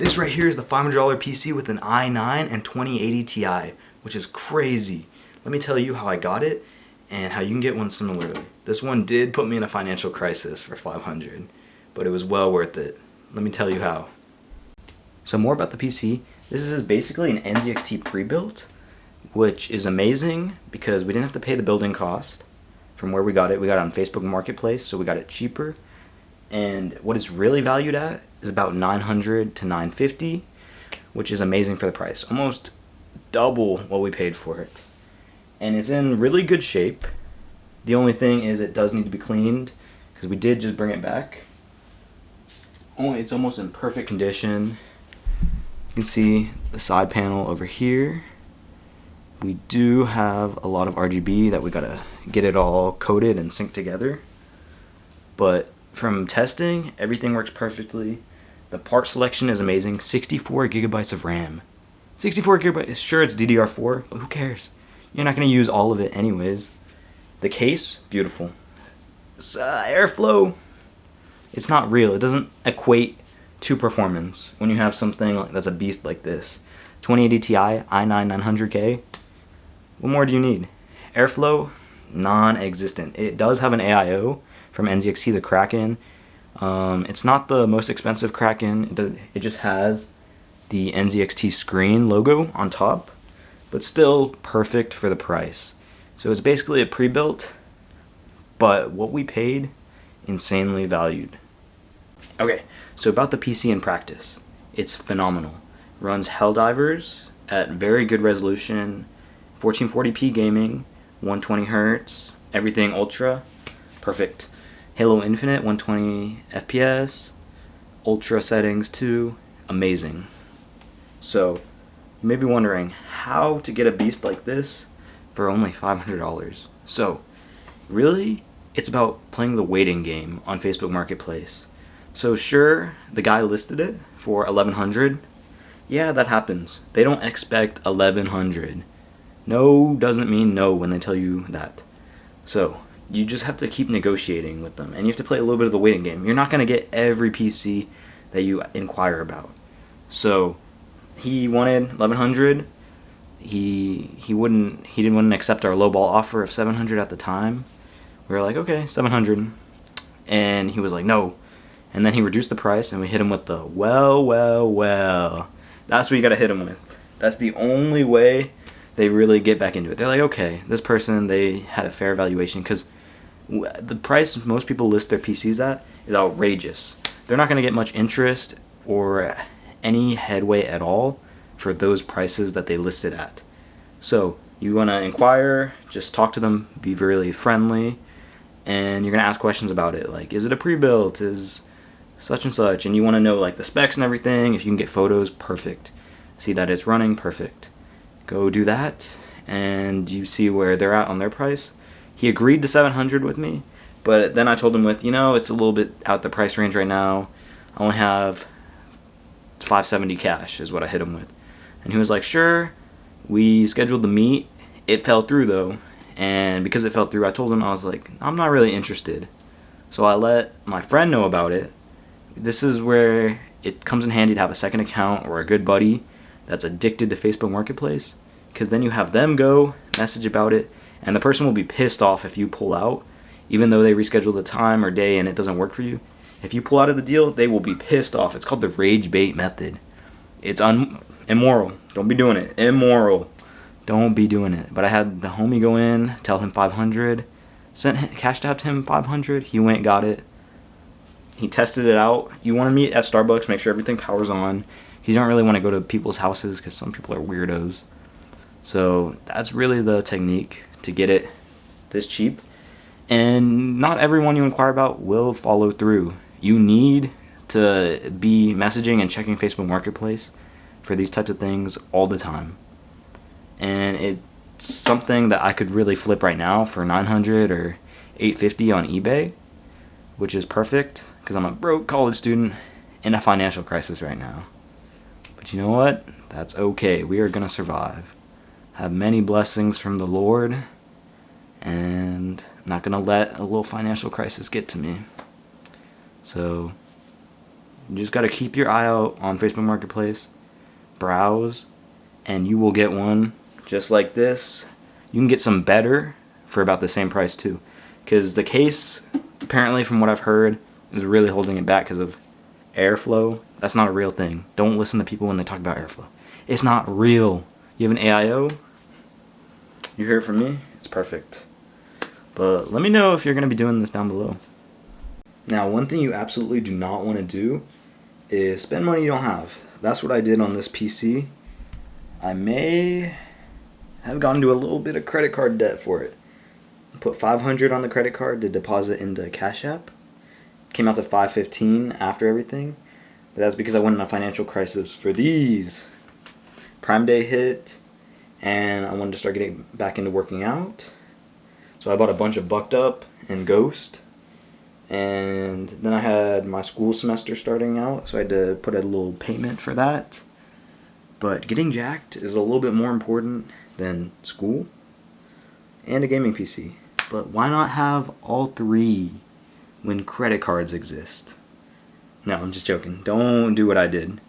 This right here is the $500 PC with an i9 and 2080 Ti, which is crazy. Let me tell you how I got it and how you can get one similarly. This one did put me in a financial crisis for $500, but it was well worth it. Let me tell you how. So more about the PC. This is basically an NZXT pre-built, which is amazing because we didn't have to pay the building cost from where we got it. We got it on Facebook Marketplace, so we got it cheaper. And what it's really valued at is about $900 to $950, which is amazing for the price. Almost double what we paid for it. And it's in really good shape. The only thing is it does need to be cleaned because we did just bring it back. It's almost in perfect condition. You can see the side panel over here. We do have a lot of RGB that we gotta get it all coated and synced together. But from testing, everything works perfectly. The part selection is amazing. 64 gigabytes of RAM. 64 gigabytes, sure it's DDR4, but who cares? You're not gonna use all of it anyways. The case, beautiful. Airflow, it's not real. It doesn't equate to performance when you have something that's a beast like this. 2080 Ti, i9 900K. What more do you need? Airflow, non-existent. It does have an AIO from NZXT, the Kraken. It's not the most expensive Kraken. It just has the NZXT screen logo on top, but still perfect for the price. So it's basically a pre-built, but what we paid, insanely valued. Okay, so about the PC in practice. It's phenomenal. Runs Helldivers at very good resolution, 1440p gaming, 120 Hz, everything ultra, perfect. Halo Infinite, 120 FPS, ultra settings too, amazing. So, you may be wondering how to get a beast like this for only $500. So, really, it's about playing the waiting game on Facebook Marketplace. So sure, the guy listed it for $1,100. Yeah, that happens. They don't expect $1,100. No doesn't mean no when they tell you that. So, you just have to keep negotiating with them, and you have to play a little bit of the waiting game. You're not going to get every PC that you inquire about. So, he wanted $1,100. He didn't want to accept our lowball offer of $700 at the time. We were like, okay, $700, and he was like, no. And then he reduced the price, and we hit him with the well. That's what you got to hit him with. That's the only way they really get back into it. They're like, okay, this person, they had a fair valuation, because the price most people list their PCs at is outrageous. They're not going to get much interest or any headway at all for those prices that they listed at. So you want to inquire, just talk to them, be really friendly, and you're going to ask questions about it, like, is it a pre-built, is such and such, and you want to know like the specs and everything. If you can get photos, perfect. See that it's running, perfect. Go do that, and you see where they're at on their price. He agreed to $700 with me, but then I told him it's a little bit out the price range right now. I only have $570 cash is what I hit him with. And he was like, sure. We scheduled the meet. It fell through though, and because it fell through, I told him, I was like, I'm not really interested. So I let my friend know about it. This is where it comes in handy to have a second account or a good buddy that's addicted to Facebook Marketplace, because then you have them go message about it, and the person will be pissed off if you pull out, even though they reschedule the time or day and it doesn't work for you. If you pull out of the deal, they will be pissed off. It's called the rage bait method. It's immoral. Don't be doing it. Immoral. Don't be doing it. But I had the homie go in, tell him $500, cash tapped him $500. He went, got it. He tested it out. You want to meet at Starbucks, make sure everything powers on. You don't really want to go to people's houses because some people are weirdos. So that's really the technique to get it this cheap. And not everyone you inquire about will follow through. You need to be messaging and checking Facebook Marketplace for these types of things all the time. And it's something that I could really flip right now for $900 or $850 on eBay, which is perfect because I'm a broke college student in a financial crisis right now. But you know what? That's okay. We are going to survive. Have many blessings from the Lord, and I'm not going to let a little financial crisis get to me. So You just gotta keep your eye out on Facebook Marketplace, browse, and you will get one just like this. You can get some better for about the same price too, because the case, apparently from what I've heard, is really holding it back because of airflow. That's not a real thing. Don't listen to people when they talk about airflow. It's not real. You have an AIO, you hear it from me, it's perfect. But let me know if you're going to be doing this down below. Now, one thing you absolutely do not want to do is spend money you don't have. That's what I did on this PC. I may have gone into a little bit of credit card debt for it. Put $500 on the credit card to deposit into Cash App. Came out to $515 after everything. But that's because I went in a financial crisis for these. Prime Day hit, and I wanted to start getting back into working out. So I bought a bunch of Bucked Up and Ghost. And then I had my school semester starting out, so I had to put a little payment for that. But getting jacked is a little bit more important than school and a gaming PC. But why not have all three when credit cards exist? No, I'm just joking. Don't do what I did.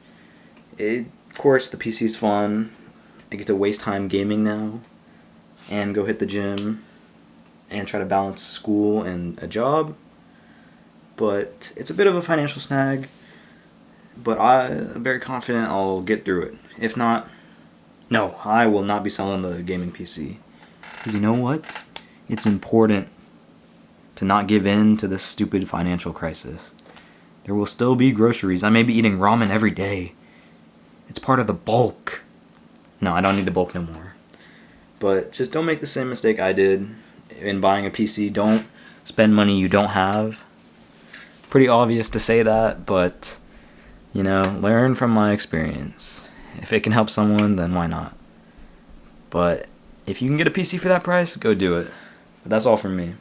Of course, the PC's fun. I get to waste time gaming now and go hit the gym and try to balance school and a job. But it's a bit of a financial snag, but I'm very confident I'll get through it. If not, no, I will not be selling the gaming PC. Because you know what? It's important to not give in to this stupid financial crisis. There will still be groceries. I may be eating ramen every day. It's part of the bulk. No, I don't need the bulk no more. But just don't make the same mistake I did in buying a PC. Don't spend money you don't have. Pretty obvious to say that, but, learn from my experience. If it can help someone, then why not? But if you can get a PC for that price, go do it. But that's all from me.